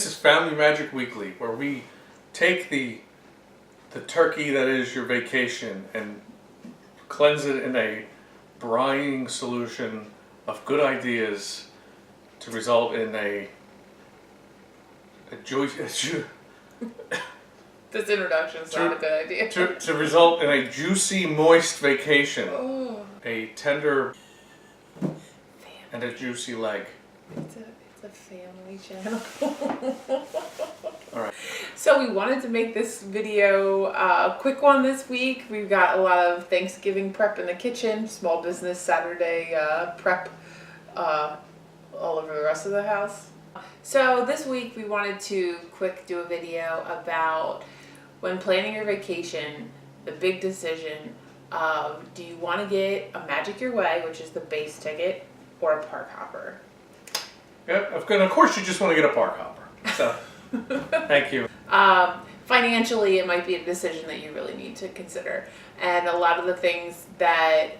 This is Family Magic Weekly, where we take the turkey that is your vacation and cleanse it in a brining solution of good ideas to result in a This introduction's not a good idea. to result in a juicy, moist vacation. Oh. A tender and a juicy leg. It's a family channel. All right. So we wanted to make this video a quick one this week. We've got a lot of Thanksgiving prep in the kitchen, small business Saturday prep all over the rest of the house. So this week we wanted to do a video about when planning your vacation, the big decision of do you want to get a Magic Your Way, which is the base ticket, or a park hopper? Yep, of course you just want to get a park hopper. So, thank you. Financially, it might be a decision that you really need to consider. And a lot of the things that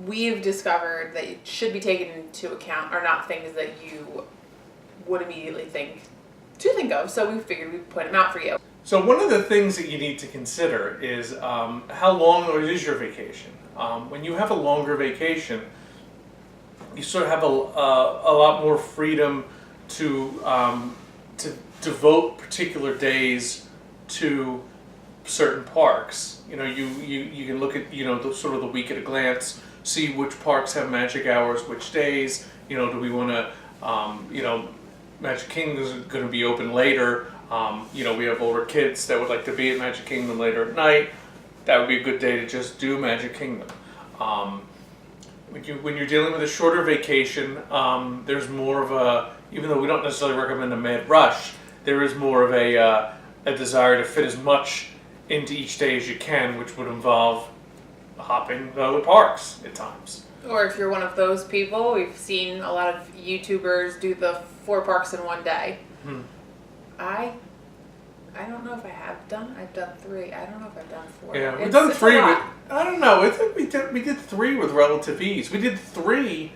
we've discovered that should be taken into account are not things that you would immediately think of. So we figured we'd point them out for you. So one of the things that you need to consider is how long is your vacation. When you have a longer vacation, you sort of have a lot more freedom to devote particular days to certain parks. You know, you can look at sort of the week at a glance, see which parks have magic hours, which days. Do we want to Magic Kingdom is going to be open later. We have older kids that would like to be at Magic Kingdom later at night. That would be a good day to just do Magic Kingdom. When you're dealing with a shorter vacation, there's more of even though we don't necessarily recommend a mad rush, there is more of a desire to fit as much into each day as you can, which would involve hopping the other parks at times. Or if you're one of those people, we've seen a lot of YouTubers do the 4 parks in one day. I don't know if I've done 3. I don't know if I've done 4. Yeah, we've done 3. I don't know. I think we did 3 with relative ease. We did 3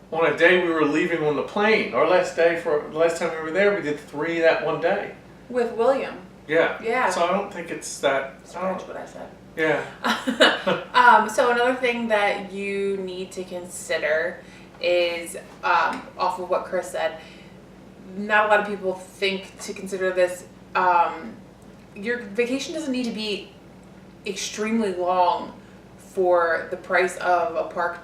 on a day we were leaving on the plane. The last time we were there, we did 3 that one day. With William. Yeah. Yeah. So I don't think it's that. Scratch what I said. Yeah. So another thing that you need to consider is, off of what Chris said, not a lot of people think to consider this. Your vacation doesn't need to be extremely long for the price of a park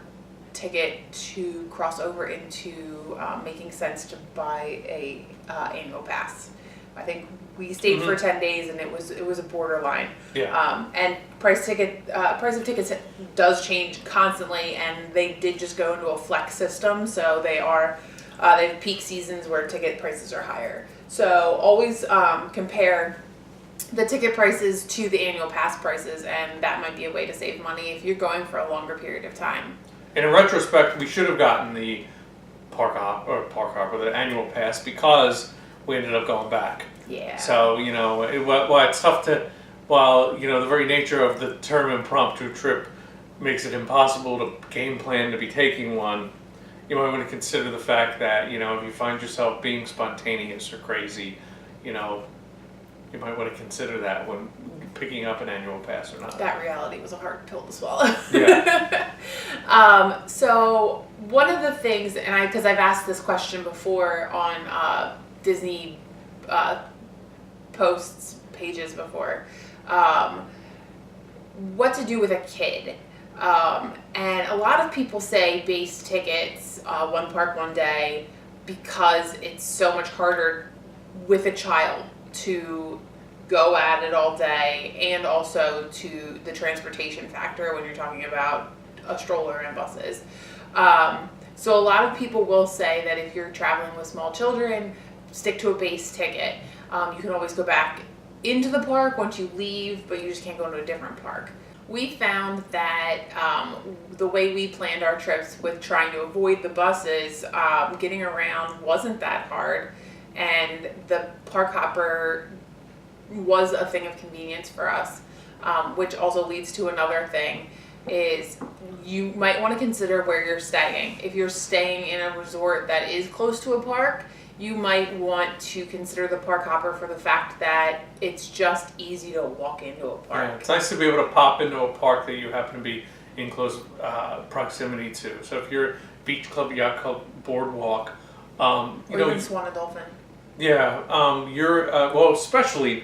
ticket to cross over into making sense to buy a annual pass. I think we stayed for 10 days and it was a borderline. Yeah. And price of tickets does change constantly, and they did just go into a flex system, so they have peak seasons where ticket prices are higher. So always compare the ticket prices to the annual pass prices, and that might be a way to save money if you're going for a longer period of time. And in retrospect, we should have gotten the the annual pass, because we ended up going back. Yeah. So, it's tough to, the very nature of the term impromptu trip makes it impossible to game plan to be taking one, you might want to consider the fact that, if you find yourself being spontaneous or crazy, you might want to consider that when picking up an annual pass or not. That reality was a hard pill to swallow. Yeah. So one of the things, and because I've asked this question before on Disney posts pages before, what to do with a kid. And a lot of people say base tickets, 1 park, 1 day, because it's so much harder with a child to go at it all day, and also to the transportation factor when you're talking about a stroller and buses. So a lot of people will say that if you're traveling with small children, stick to a base ticket. You can always go back into the park once you leave, but you just can't go into a different park. We found that the way we planned our trips with trying to avoid the buses, getting around wasn't that hard, and the park hopper was a thing of convenience for us, which also leads to another thing, is you might want to consider where you're staying. If you're staying in a resort that is close to a park, you might want to consider the park hopper for the fact that it's just easy to walk into a park. Yeah, it's nice to be able to pop into a park that you happen to be in close proximity to. So if you're Beach Club, Yacht Club, Boardwalk, Or even Swan and Dolphin. yeah, you're well, especially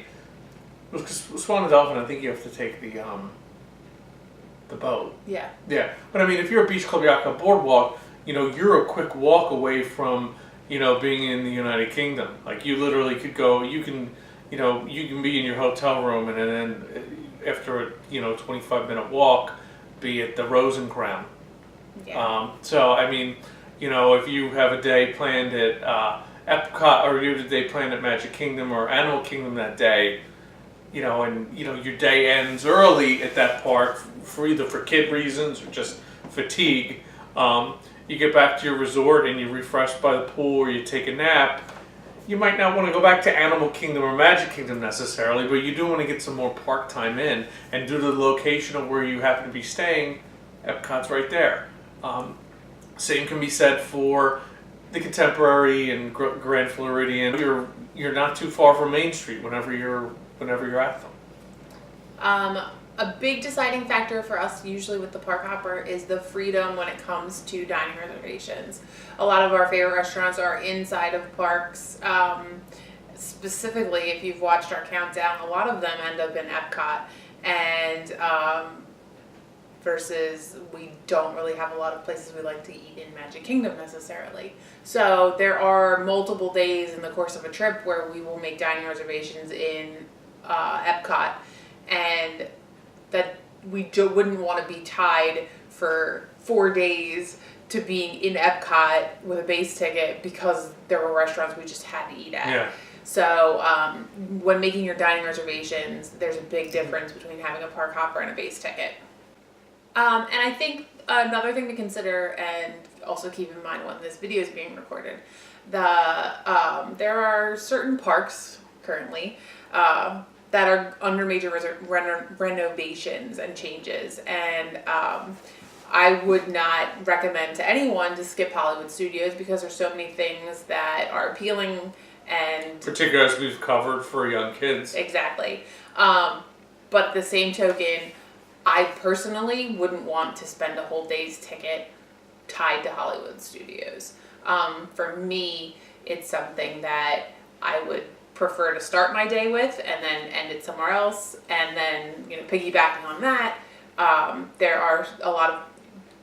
because Swan and Dolphin. I think you have to take the boat. Yeah. Yeah, but I mean, if you're a Beach Club, Yacht Club, Boardwalk, you're a quick walk away from being in the United Kingdom. Like you literally could go. You can be in your hotel room and then after a 25-minute walk, be at the Rose and Crown. Yeah. So I mean, if you have a day planned at Epcot, or you have a day planned at Magic Kingdom or Animal Kingdom that day, and your day ends early at that park for either for kid reasons or just fatigue. You get back to your resort and you're refreshed by the pool or you take a nap. You might not want to go back to Animal Kingdom or Magic Kingdom necessarily, but you do want to get some more park time in. And due to the location of where you happen to be staying, Epcot's right there. Same can be said for the Contemporary and Grand Floridian. You're not too far from Main Street whenever you're at them. A big deciding factor for us usually with the park hopper is the freedom when it comes to dining reservations. A lot of our favorite restaurants are inside of parks. Specifically, if you've watched our countdown, a lot of them end up in Epcot, and versus we don't really have a lot of places we like to eat in Magic Kingdom necessarily. So there are multiple days in the course of a trip where we will make dining reservations in Epcot, and that we wouldn't want to be tied for 4 days to being in Epcot with a base ticket because there were restaurants we just had to eat at. Yeah. So when making your dining reservations, there's a big difference between having a park hopper and a base ticket. And I think another thing to consider and also keep in mind when this video is being recorded, there are certain parks currently that are under major renovations and changes, and I would not recommend to anyone to skip Hollywood Studios because there's so many things that are appealing, and particularly as we've covered for young kids. Exactly. But the same token, I personally wouldn't want to spend a whole day's ticket tied to Hollywood Studios. For me, it's something that I would prefer to start my day with and then end it somewhere else, and then piggybacking on that, there are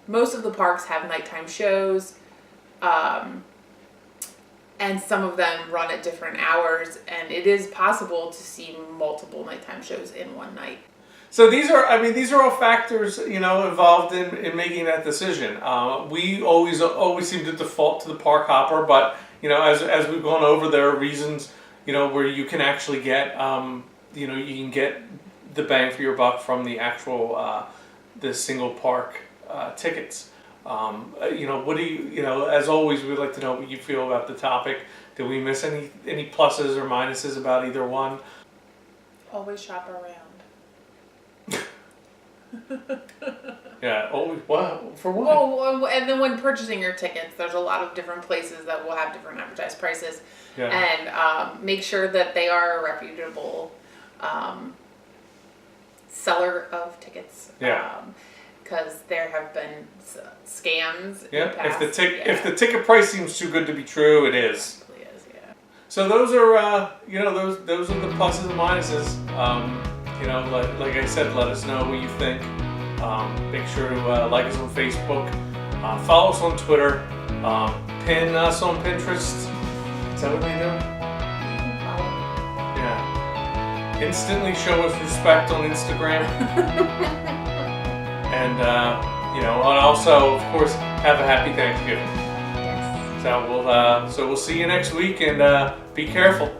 most of the parks have nighttime shows, and some of them run at different hours, and it is possible to see multiple nighttime shows in one night. So these are all factors involved in making that decision. We always seem to default to the park hopper, but as we've gone over, there are reasons where you can actually get you can get the bang for your buck from the actual the single park tickets. What do you as always, we'd like to know what you feel about the topic. Did we miss any pluses or minuses about either one? Always shop around. Yeah, always. What? For what? Well, and then when purchasing your tickets, there's a lot of different places that will have different advertised prices. Yeah. And make sure that they are a reputable seller of tickets. Yeah. Because there have been scams. Yeah. In the past. If the ticket price seems too good to be true, it is. It really is. Yeah. So those are those are the pluses and minuses. Like I said, let us know what you think. Make sure to like us on Facebook, follow us on Twitter, pin us on Pinterest. Is that what they do? Yeah. Instantly show us respect on Instagram. And and also, of course, have a happy Thanksgiving. Yes. So we'll see you next week, and be careful.